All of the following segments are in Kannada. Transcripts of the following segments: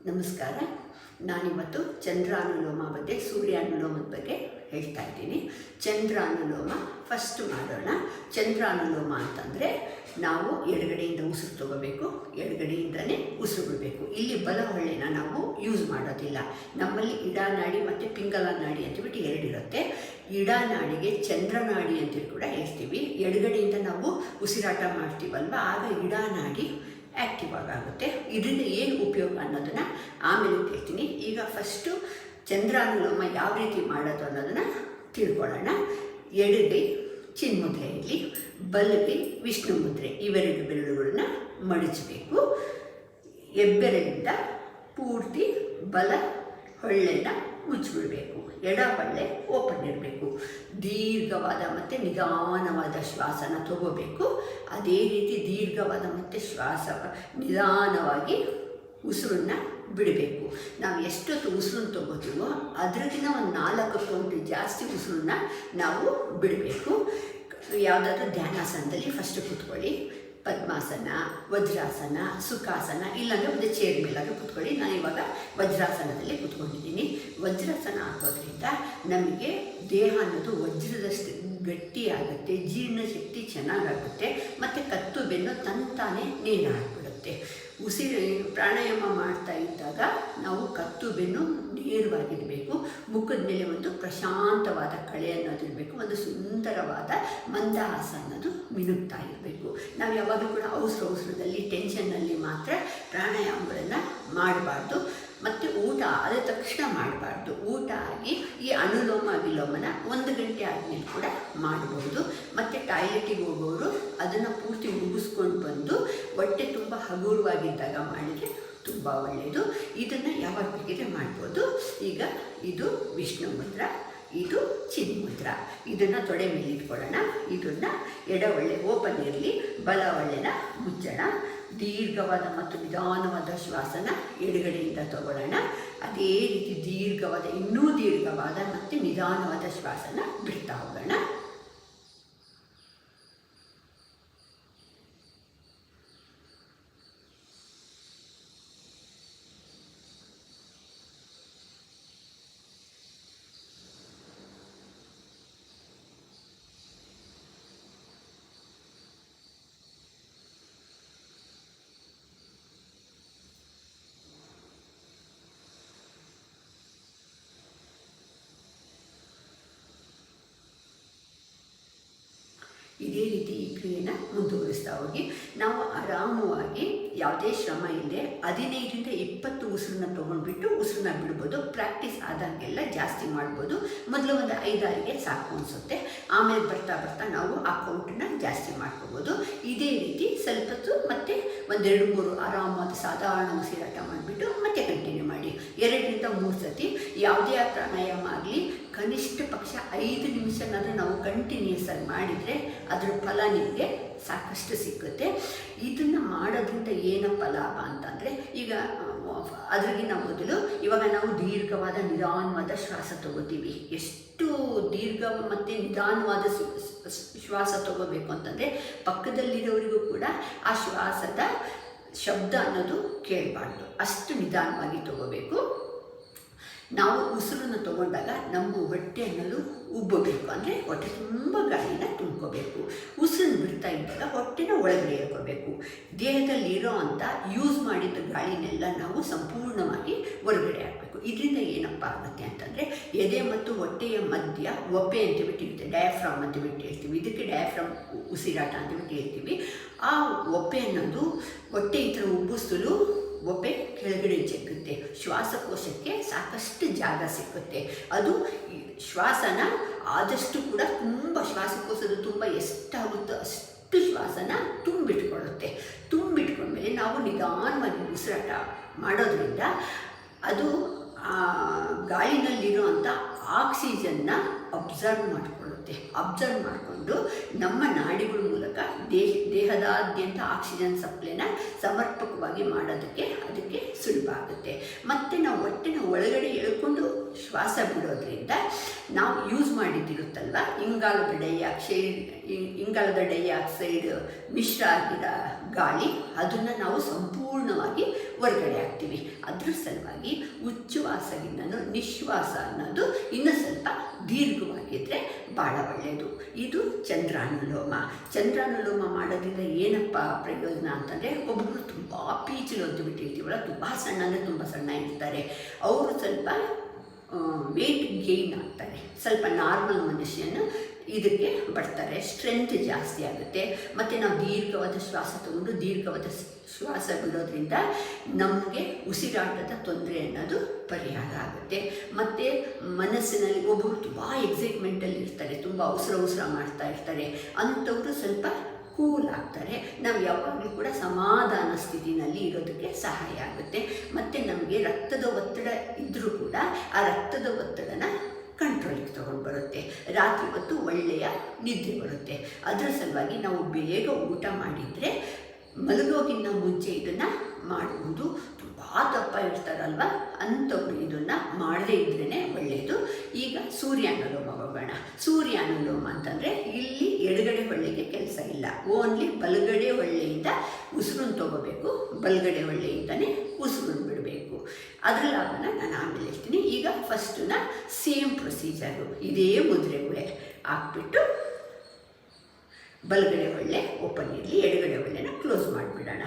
ನಮಸ್ಕಾರ. ನಾನಿವತ್ತು ಚಂದ್ರಾನುಲೋಮ ಬಗ್ಗೆ ಸೂರ್ಯಾನುಲೋಮದ ಬಗ್ಗೆ ಹೇಳ್ತಾ ಇದ್ದೀನಿ. ಚಂದ್ರಾನುಲೋಮ ಫಸ್ಟ್ ಮಾಡೋಣ. ಚಂದ್ರಾನುಲೋಮ ಅಂತಂದರೆ ನಾವು ಎಡಗಡೆಯಿಂದ ಉಸಿರು ತಗೋಬೇಕು, ಎಡಗಡೆಯಿಂದನೇ ಉಸಿರು ಬಿಡಬೇಕು. ಇಲ್ಲಿ ಬಲ ಹೊಳ್ಳೆನ ನಾವು ಯೂಸ್ ಮಾಡೋದಿಲ್ಲ. ನಮ್ಮಲ್ಲಿ ಇಡಾನಾಡಿ ಮತ್ತು ಪಿಂಗಲ ನಾಡಿ ಅಂತೇಳ್ಬಿಟ್ಟು ಎರಡಿರುತ್ತೆ. ಇಡಾನಾಡಿಗೆ ಚಂದ್ರನಾಡಿ ಅಂತೇಳಿ ಕೂಡ ಹೇಳ್ತೀವಿ. ಎಡಗಡೆಯಿಂದ ನಾವು ಉಸಿರಾಟ ಮಾಡ್ತೀವಲ್ವ, ಆಗ ಇಡಾನಾಡಿ ಆ್ಯಕ್ಟಿವ್ ಆಗುತ್ತೆ. ಇದರಿಂದ ಏನು ಉಪಯೋಗ ಅನ್ನೋದನ್ನು ಆಮೇಲೆ ಹೇಳ್ತೀನಿ. ಈಗ ಫಸ್ಟು ಚಂದ್ರಾನುಲೋಮ ಯಾವ ರೀತಿ ಮಾಡೋದು ಅನ್ನೋದನ್ನು ತಿಳ್ಕೊಳ್ಳೋಣ. ಎಡಗೈ ಚಿನ್ಮುದ್ರೆಯಲ್ಲಿ, ಬಲಗೈ ವಿಷ್ಣು ಮುದ್ರೆ, ಇವೆರಡು ಬೆರಳುಗಳನ್ನ ಮಡಚಬೇಕು. ಹೆಬ್ಬೆರಳಿಂದ ಪೂರ್ತಿ ಬಲ ಹೊಳ್ಳೆನ ಮುಚ್ಚಿಬಿಡಬೇಕು. ಎಡ ಹೊಳ್ಳೆ ಓಪನ್ ಇರಬೇಕು. ದೀರ್ಘವಾದ ಮತ್ತು ನಿಧಾನವಾದ ಶ್ವಾಸನ ತಗೋಬೇಕು. ಅದೇ ರೀತಿ ದೀರ್ಘವಾದ ಮತ್ತು ನಿಧಾನವಾಗಿ ಉಸಿರನ್ನ ಬಿಡಬೇಕು. ನಾವು ಎಷ್ಟೊತ್ತು ಉಸಿರನ್ನು ತಗೋತೀವೋ ಅದರಕ್ಕಿಂತ ಒಂದು 4 ಕೌಂಟ್ ಜಾಸ್ತಿ ಉಸಿರನ್ನ ನಾವು ಬಿಡಬೇಕು. ಯಾವುದಾದ್ರೂ ಧ್ಯಾನಾಸನದಲ್ಲಿ ಫಸ್ಟ್ ಕೂತ್ಕೊಳ್ಳಿ. ಪದ್ಮಾಸನ, ವಜ್ರಾಸನ, ಸುಖಾಸನ, ಇಲ್ಲಾಂದರೆ ಒಂದು ಚೇರ್ ಮೇಲಾದರೂ ಕೂತ್ಕೊಳ್ಳಿ. ನಾನು ಇವಾಗ ವಜ್ರಾಸನದಲ್ಲಿ ಕೂತ್ಕೊಂಡಿದ್ದೀನಿ. ವಜ್ರಾಸನ ಹಾಕೋದ್ರಿಂದ ನಮಗೆ ದೇಹ ಅನ್ನೋದು ವಜ್ರದಷ್ಟು ಗಟ್ಟಿಯಾಗುತ್ತೆ, ಜೀರ್ಣಶಕ್ತಿ ಚೆನ್ನಾಗಾಗುತ್ತೆ, ಮತ್ತು ಕತ್ತು ಬೆನ್ನು ತಂತಾನೆ ನೀರು ಹಾಕ್ಬಿಡುತ್ತೆ. ಪ್ರಾಣಾಯಾಮ ಮಾಡ್ತಾ ಇದ್ದಾಗ ನಾವು ಕತ್ತು ಬೆನ್ನು ನೇರವಾಗಿರಬೇಕು. ಮುಖದ ಮೇಲೆ ಒಂದು ಪ್ರಶಾಂತವಾದ ಕಳೆ ಅನ್ನೋದಿರಬೇಕು. ಒಂದು ಸುಂದರವಾದ ಮಂದಹಾಸ ಅನ್ನೋದು ಮಿನುಗ್ತಾ ಇರಬೇಕು. ನಾವು ಯಾವಾಗಲೂ ಕೂಡ ಅವಸರದಲ್ಲಿ ಟೆನ್ಷನ್ನಲ್ಲಿ ಮಾತ್ರ ಪ್ರಾಣಾಯಾಮಗಳನ್ನು ಮಾಡಬಾರ್ದು. ಮತ್ತು ಊಟ ಆದ ತಕ್ಷಣ ಮಾಡಬಾರ್ದು. ಊಟ ಆಗಿ ಈ ಅನುಲೋಮ ವಿಲೋಮನ 1 ಗಂಟೆ ಆದಮೇಲೆ ಕೂಡ ಮಾಡಬಹುದು. ಮತ್ತು ಟಾಯ್ಲೆಟಿಗೆ ಹೋಗೋರು ಅದನ್ನು ಪೂರ್ತಿ ಮುಗಿಸ್ಕೊಂಡು ಬಂದು ಹೊಟ್ಟೆ ತುಂಬ ಹಗುರವಾಗಿದ್ದಾಗ ಮಾಡಿದರೆ ತುಂಬ ಒಳ್ಳೆಯದು. ಇದನ್ನು ಯಾವಾಗ ಬೇಕಿದ್ರೆ ಮಾಡ್ಬೋದು. ಈಗ ಇದು ವಿಷ್ಣು ಮುದ್ರ, ಇದು ಚಿನ್ಮುದ್ರ. ಇದನ್ನು ತೊಡೆ ಮೇಲೆ ಇಟ್ಕೊಳ್ಳೋಣ. ಇದನ್ನು ಎಡ ಒಳ್ಳೆ ಓಪನ್ ಇರಲಿ, ಬಲ ಒಳ್ಳೆನ ಮುಚ್ಚೋಣ. ದೀರ್ಘವಾದ ಮತ್ತು ನಿಧಾನವಾದ ಶ್ವಾಸನ ಎಡಗಡೆಯಿಂದ ತಗೊಳ್ಳೋಣ. ಅದೇ ರೀತಿ ಇನ್ನೂ ದೀರ್ಘವಾದ ಮತ್ತು ನಿಧಾನವಾದ ಶ್ವಾಸನ ಬಿಡ್ತಾ ಹೋಗೋಣ. ಇದೇ ರೀತಿ ಈ ಕ್ರಿಯೆನ ಮುಂದುವರಿಸ್ತಾ ಹೋಗಿ ನಾವು ಆರಾಮವಾಗಿ ಯಾವುದೇ ಶ್ರಮ ಇಲ್ಲದೆ 15ರಿಂದ 20 ಉಸಿರನ್ನ ತೊಗೊಂಡ್ಬಿಟ್ಟು ಉಸಿರನ್ನ ಬಿಡ್ಬೋದು. ಪ್ರಾಕ್ಟೀಸ್ ಆದಂಗೆಲ್ಲ ಜಾಸ್ತಿ ಮಾಡ್ಬೋದು. ಮೊದಲು ಒಂದು 5-6ಗೆ ಸಾಕು ಅನಿಸುತ್ತೆ. ಆಮೇಲೆ ಬರ್ತಾ ನಾವು ಆ ಕೌಂಟನ್ನ ಜಾಸ್ತಿ ಮಾಡ್ಕೋಬೋದು. ಇದೇ ರೀತಿ ಸ್ವಲ್ಪ ಹೊತ್ತು ಮತ್ತು 1-2-3 ಆರಾಮಾದ ಸಾಧಾರಣ ಉಸಿರಾಟ ಮಾಡಿಬಿಟ್ಟು ಮತ್ತೆ ಕಂಟಿನ್ಯೂ ಮಾಡಿ. 2ರಿಂದ 3 ಸತಿ ಯಾವುದೇ ಪ್ರಾಣಾಯಾಮ ಆಗಲಿ ಕನಿಷ್ಠ ಪಕ್ಷ 5 ನಿಮಿಷನಾದರೂ ನಾವು ಕಂಟಿನ್ಯೂಸ್ ಆಗಿ ಮಾಡಿದರೆ ಅದರ ಫಲ ನಿಮಗೆ ಸಾಕಷ್ಟು ಸಿಕ್ಕುತ್ತೆ. ಇದನ್ನು ಮಾಡೋದ್ರಿಂದ ಏನಪ್ಪ ಲಾಭ ಅಂತಂದರೆ, ಈಗ ಅದ್ರಿಗಿಂತ ಮೊದಲು ಇವಾಗ ನಾವು ದೀರ್ಘವಾದ ನಿಧಾನವಾದ ಶ್ವಾಸ ತಗೋತೀವಿ. ಎಷ್ಟು ದೀರ್ಘ ಮತ್ತು ನಿಧಾನವಾದ ಶ್ವಾಸ ತಗೋಬೇಕು ಅಂತಂದರೆ ಪಕ್ಕದಲ್ಲಿರೋರಿಗೂ ಕೂಡ ಆ ಶ್ವಾಸದ ಶಬ್ದ ಅನ್ನೋದು ಕೇಳಬಾರ್ದು. ಅಷ್ಟು ನಿಧಾನವಾಗಿ ತಗೋಬೇಕು. ನಾವು ಉಸಿರನ್ನು ತಗೊಂಡಾಗ ನಮ್ಮ ಹೊಟ್ಟೆ ಅನ್ನೋದು ಉಬ್ಬಬೇಕು. ಅಂದರೆ ಹೊಟ್ಟೆ ತುಂಬ ಗಾಳಿನ ತುಂಬ್ಕೋಬೇಕು. ಉಸಿರನ್ನು ಬಿಡ್ತಾ ಇದ್ದಾಗ ಹೊಟ್ಟೆನ ಒಳಗಡೆ ಇಳ್ಕೋಬೇಕು. ದೇಹದಲ್ಲಿರೋ ಅಂಥ ಯೂಸ್ ಮಾಡಿದ ಗಾಳಿನೆಲ್ಲ ನಾವು ಸಂಪೂರ್ಣವಾಗಿ ಹೊರಗಡೆ ಹಾಕಬೇಕು. ಇದರಿಂದ ಏನಪ್ಪ ಆಗುತ್ತೆ ಅಂತಂದರೆ ಎದೆ ಮತ್ತು ಹೊಟ್ಟೆಯ ಮಧ್ಯ ಒಪ್ಪೆ ಅಂತೇಳ್ಬಿಟ್ಟು ಇರುತ್ತೆ, ಡಯಾಫ್ರಾಮ್ ಅಂತೇಳ್ಬಿಟ್ಟು ಹೇಳ್ತೀವಿ. ಇದಕ್ಕೆ ಡಯಾಫ್ರಾಮ್ ಉಸಿರಾಟ ಅಂತೇಳ್ಬಿಟ್ಟು ಹೇಳ್ತೀವಿ. ಆ ಒಪ್ಪೆ ಅನ್ನೋದು ಹೊಟ್ಟೆ ಈ ಥರ ಉಬ್ಬಿಸಲು ಒಪ್ಪೆ ಕೆಳಗಡೆ ಜಗ್ಗುತ್ತೆ. ಶ್ವಾಸಕೋಶಕ್ಕೆ ಸಾಕಷ್ಟು ಜಾಗ ಸಿಕ್ಕುತ್ತೆ. ಅದು ಶ್ವಾಸನ ಆದಷ್ಟು ಕೂಡ ಶ್ವಾಸಕೋಶದ ತುಂಬ ಎಷ್ಟಾಗುತ್ತೋ ಅಷ್ಟು ಶ್ವಾಸನ ತುಂಬಿಟ್ಕೊಳ್ಳುತ್ತೆ. ತುಂಬಿಟ್ಕೊಂಡ್ಮೇಲೆ ನಾವು ನಿಧಾನವಾಗಿ ಉಸಿರಾಟ ಮಾಡೋದ್ರಿಂದ ಅದು ಗಾಳಿನಲ್ಲಿರುವಂಥ ಆಕ್ಸಿಜನ್ನ ಅಬ್ಸರ್ವ್ ಮಾಡಿಕೊಳ್ಳುತ್ತೆ. ಅಬ್ಸರ್ವ್ ಮಾಡಿಕೊಂಡು ನಮ್ಮ ನಾಡಿಗಳ ಮೂಲಕ ದೇಹದಾದ್ಯಂತ ಆಕ್ಸಿಜನ್ ಸಪ್ಲೈನ ಸಮರ್ಪಕವಾಗಿ ಅದಕ್ಕೆ ಸುಲಭ ಆಗುತ್ತೆ. ಮತ್ತು ನಾವು ಹೊಟ್ಟೆನ ಒಳಗಡೆ ಎಳ್ಕೊಂಡು ಶ್ವಾಸ ಬಿಡೋದ್ರಿಂದ ನಾವು ಯೂಸ್ ಮಾಡಿದ್ದಿರುತ್ತಲ್ವ ಇಂಗಾಲದ ಡೈಆಕ್ಸೈಡ್ ಮಿಶ್ರ ಆಗಿರೋ ಗಾಳಿ, ಅದನ್ನು ನಾವು ಸಂಪೂರ್ಣವಾಗಿ ಹೊರಗಡೆ ಹಾಕ್ತೀವಿ. ಅದ್ರ ಸಲುವಾಗಿ ಉಚ್ಛ್ವಾಸಗಿನ್ನೂ ನಿಶ್ವಾಸ ಅನ್ನೋದು ಇನ್ನೂ ಸ್ವಲ್ಪ ದೀರ್ಘವಾಗಿದ್ದರೆ ಭಾಳ ಒಳ್ಳೆಯದು. ಇದು ಚಂದ್ರಾನುಲೋಮ. ಚಂದ್ರಾನುಲೋಮ ಮಾಡೋದ್ರಿಂದ ಏನಪ್ಪ ಪ್ರಯೋಜನ ಅಂತಂದರೆ, ಒಬ್ಬರು ತುಂಬ ಪೀಚಲು ಹೊದ್ದು ಬಿಟ್ಟಿರ್ತೀವಲ್ಲ, ತುಂಬ ಸಣ್ಣ ಅಂದರೆ ತುಂಬ ಸಣ್ಣ ಇರ್ತಾರೆ, ಅವರು ಸ್ವಲ್ಪ ವೇಟ್ ಗೇಯ್ನ್ ಆಗ್ತಾರೆ, ಸ್ವಲ್ಪ ನಾರ್ಮಲ್ ಮನುಷ್ಯನ ಇದಕ್ಕೆ ಬರ್ತಾರೆ, ಸ್ಟ್ರೆಂತ್ ಜಾಸ್ತಿ ಆಗುತ್ತೆ. ಮತ್ತು ನಾವು ದೀರ್ಘವಾದ ಶ್ವಾಸ ತಗೊಂಡು ದೀರ್ಘವಾದ ಶ್ವಾಸ ಬಿಡೋದ್ರಿಂದ ನಮಗೆ ಉಸಿರಾಟದ ತೊಂದರೆ ಅನ್ನೋದು ಪರಿಹಾರ ಆಗುತ್ತೆ. ಮತ್ತು ಮನಸ್ಸಿನಲ್ಲಿ ಒಬ್ಬರು ತುಂಬ ಎಕ್ಸೈಟ್ಮೆಂಟಲ್ಲಿ ಇರ್ತಾರೆ, ತುಂಬ ಅವಸರ ಮಾಡ್ತಾ ಇರ್ತಾರೆ, ಅಂಥವರು ಸ್ವಲ್ಪ ಕೂಲ್ ಆಗ್ತಾರೆ. ನಾವು ಯಾವಾಗಲೂ ಕೂಡ ಸಮಾಧಾನ ಸ್ಥಿತಿನಲ್ಲಿ ಇರೋದಕ್ಕೆ ಸಹಾಯ ಆಗುತ್ತೆ. ಮತ್ತು ನಮಗೆ ರಕ್ತದ ಒತ್ತಡ ಇದ್ದರೂ ಕೂಡ ಆ ರಕ್ತದ ಒತ್ತಡನ ಕಂಟ್ರೋಲಿಗೆ ತೊಗೊಂಡು ಬರುತ್ತೆ. ರಾತ್ರಿ ಹೊತ್ತು ಒಳ್ಳೆಯ ನಿದ್ದೆ ಬರುತ್ತೆ. ಅದರ ಸಲುವಾಗಿ ನಾವು ಬೇಗ ಊಟ ಮಾಡಿದರೆ ಮಲಗೋಗಿನ್ನ ಮುಂಚೆ ಇದನ್ನು ಮಾಡುವುದು. ತುಂಬ ದಪ್ಪ ಇರ್ತಾರಲ್ವ, ಅಂಥವ್ರು ಇದನ್ನು ಮಾಡದೇ ಇದ್ರೇ ಒಳ್ಳೆಯದು. ಈಗ ಸೂರ್ಯಾನುಲೋಮ ಹೋಗೋಣ. ಸೂರ್ಯಾನುಲೋಮ ಅಂತಂದರೆ ಇಲ್ಲಿ ಎಡಗಡೆ ಹೊಳ್ಳೆಗೆ ಕೆಲಸ ಇಲ್ಲ, ಓನ್ಲಿ ಬಲಗಡೆ ಹೊಳ್ಳೆಯಿಂದ ಉಸಿರನ್ನು ತಗೋಬೇಕು, ಬಲಗಡೆ ಹೊಳ್ಳೆಯಿಂದನೇ ಉಸಿರನ್ನು ಬಿಡಬೇಕು. ಅದರ ಲಾಭನ ನಾನು ಆಮೇಲೆ ಹೇಳ್ತೀನಿ. ಈಗ ಫಸ್ಟನ್ನ ಸೇಮ್ ಪ್ರೊಸೀಜರು, ಇದೇ ಮುದ್ರೆಗಳೇ ಹಾಕ್ಬಿಟ್ಟು ಬಲಗಡೆ ಹೊಳ್ಳೆ ಓಪನ್ ಇರಲಿ, ಎಡಗಡೆ ಹೊಳ್ಳೆನ ಕ್ಲೋಸ್ ಮಾಡಿಬಿಡೋಣ.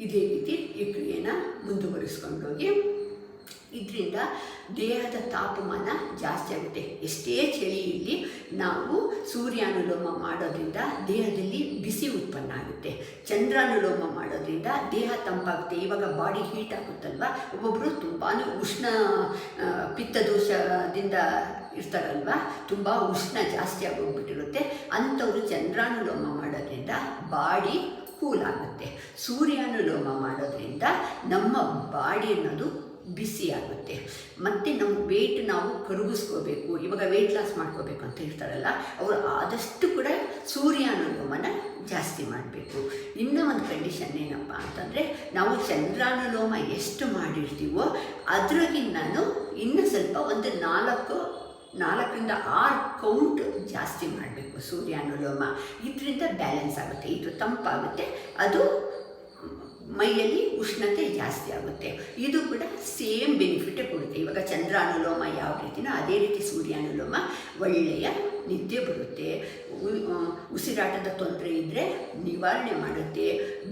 ಇದೇ ರೀತಿ ಈ ಕ್ರಿಯೆನ ಮುಂದುವರಿಸ್ಕೊಂಡೋಗಿ. ಇದರಿಂದ ದೇಹದ ತಾಪಮಾನ ಜಾಸ್ತಿ ಆಗುತ್ತೆ. ಎಷ್ಟೇ ಚಳಿ ಇರಲಿ, ನಾವು ಸೂರ್ಯಾನುಲೋಮ ಮಾಡೋದ್ರಿಂದ ದೇಹದಲ್ಲಿ ಬಿಸಿ ಉತ್ಪನ್ನ ಆಗುತ್ತೆ. ಚಂದ್ರಾನುಲೋಮ ಮಾಡೋದ್ರಿಂದ ದೇಹ ತಂಪಾಗುತ್ತೆ. ಇವಾಗ ಬಾಡಿ ಹೀಟ್ ಆಗುತ್ತಲ್ವ, ಒಬ್ಬೊಬ್ಬರು ತುಂಬಾ ಉಷ್ಣ ಪಿತ್ತದೋಷದಿಂದ ಇರ್ತಾರಲ್ವ, ತುಂಬ ಉಷ್ಣ ಜಾಸ್ತಿ ಆಗೋಗ್ಬಿಟ್ಟಿರುತ್ತೆ, ಅಂಥವರು ಚಂದ್ರಾನುಲೋಮ ಮಾಡೋದ್ರಿಂದ ಬಾಡಿ ಕೂಲ್ ಆಗುತ್ತೆ. ಸೂರ್ಯಾನುಲೋಮ ಮಾಡೋದ್ರಿಂದ ನಮ್ಮ ಬಾಡಿ ಅನ್ನೋದು ಬಿಸಿ ಆಗುತ್ತೆ. ಮತ್ತು ನಮ್ಮ ವೇಟ್ ನಾವು ಕರಗಿಸ್ಕೋಬೇಕು, ಇವಾಗ ವೆಯ್ಟ್ ಲಾಸ್ ಮಾಡ್ಕೋಬೇಕು ಅಂತ ಹೇಳ್ತಾರಲ್ಲ, ಅವರು ಆದಷ್ಟು ಕೂಡ ಸೂರ್ಯಾನುಲೋಮನ ಜಾಸ್ತಿ ಮಾಡಬೇಕು. ಇನ್ನೂ ಒಂದು ಕಂಡೀಷನ್ ಏನಪ್ಪ ಅಂತಂದರೆ, ನಾವು ಚಂದ್ರಾನುಲೋಮ ಎಷ್ಟು ಮಾಡಿರ್ತೀವೋ ಅದ್ರಾಗಿನ್ನೂ ಇನ್ನೂ ಸ್ವಲ್ಪ ಒಂದು 4ರಿಂದ 6 ಕೌಂಟ್ ಜಾಸ್ತಿ ಮಾಡಬೇಕು ಸೂರ್ಯಾನುಲೋಮ. ಇದರಿಂದ ಬ್ಯಾಲೆನ್ಸ್ ಆಗುತ್ತೆ, ಇದು ತಂಪಾಗುತ್ತೆ, ಅದು ಮೈಯಲ್ಲಿ ಉಷ್ಣತೆ ಜಾಸ್ತಿ ಆಗುತ್ತೆ. ಇದು ಕೂಡ ಸೇಮ್ ಬೆನಿಫಿಟೇ ಕೊಡುತ್ತೆ. ಇವಾಗ ಚಂದ್ರಾನುಲೋಮ ಯಾವ ರೀತಿನೋ ಅದೇ ರೀತಿ ಸೂರ್ಯಾನುಲೋಮ ಒಳ್ಳೆಯ ನಿದ್ದೆ ಬರುತ್ತೆ, ಉಸಿರಾಟದ ತೊಂದರೆ ಇದ್ದರೆ ನಿವಾರಣೆ ಮಾಡುತ್ತೆ,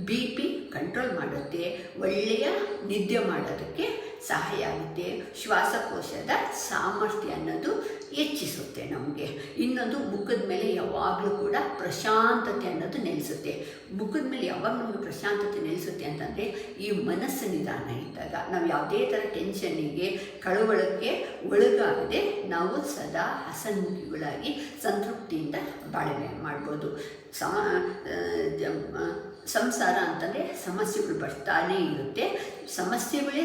BP ಕಂಟ್ರೋಲ್ ಮಾಡುತ್ತೆ, ಒಳ್ಳೆಯ ನಿದ್ದೆ ಮಾಡೋದಕ್ಕೆ ಸಹಾಯ ಆಗುತ್ತೆ, ಶ್ವಾಸಕೋಶದ ಸಾಮರ್ಥ್ಯ ಅನ್ನೋದು ಹೆಚ್ಚಿಸುತ್ತೆ ನಮಗೆ. ಇನ್ನೊಂದು, ಮುಖದ ಮೇಲೆ ಯಾವಾಗಲೂ ಕೂಡ ಪ್ರಶಾಂತತೆ ಅನ್ನೋದು ನೆಲೆಸುತ್ತೆ. ಮುಖದ ಮೇಲೆ ಯಾವಾಗ ನಮಗೆ ಪ್ರಶಾಂತತೆ ನೆಲೆಸುತ್ತೆ ಅಂತಂದರೆ, ಈ ಮನಸ್ಸು ನಿಧಾನ ಇದ್ದಾಗ, ನಾವು ಯಾವುದೇ ಥರ ಟೆನ್ಷನ್ನಿಗೆ ಕಳವಳಕ್ಕೆ ಒಳಗಾಗದೆ ನಾವು ಸದಾ ಹಸನ್ಮುಖಿಗಳಾಗಿ ಸಂತೃಪ್ತಿಯಿಂದ ಬಾಳ್ವೆ ಮಾಡ್ಬೋದು. ಸಂಸಾರ ಅಂತಂದರೆ ಸಮಸ್ಯೆಗಳು ಬರ್ತಾನೇ ಇರುತ್ತೆ. ಸಮಸ್ಯೆಗಳೇ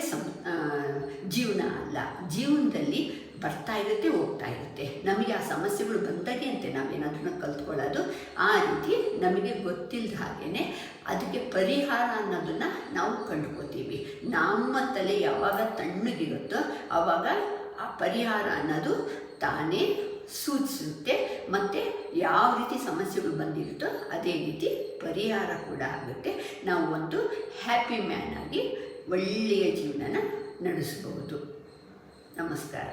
ಜೀವನ ಅಲ್ಲ, ಜೀವನದಲ್ಲಿ ಬರ್ತಾ ಇರುತ್ತೆ, ಹೋಗ್ತಾ ಇರುತ್ತೆ. ನಮಗೆ ಆ ಸಮಸ್ಯೆಗಳು ಬಂದಾಗೆ ಅಂತೆ ನಾವೇನಾದ್ರೂ ಕಲ್ತ್ಕೊಳ್ಳೋದು. ಆ ರೀತಿ ನಮಗೆ ಗೊತ್ತಿಲ್ಲದ ಹಾಗೇ ಅದಕ್ಕೆ ಪರಿಹಾರ ಅನ್ನೋದನ್ನು ನಾವು ಕಂಡುಕೋತೀವಿ. ನಮ್ಮ ತಲೆ ಯಾವಾಗ ತಣ್ಣಗಿರುತ್ತೋ ಆವಾಗ ಆ ಪರಿಹಾರ ಅನ್ನೋದು ತಾನೇ ಸೂಚಿಸುತ್ತೆ. ಮತ್ತು ಯಾವ ರೀತಿ ಸಮಸ್ಯೆಗಳು ಬಂದಿರುತ್ತೋ ಅದೇ ರೀತಿ ಪರಿಹಾರ ಕೂಡ ಆಗುತ್ತೆ. ನಾವು ಒಂದು ಹ್ಯಾಪಿ ಮ್ಯಾನ್ ಆಗಿ ಒಳ್ಳೆಯ ಜೀವನನ ನಡೆಸಬಹುದು. ನಮಸ್ಕಾರ.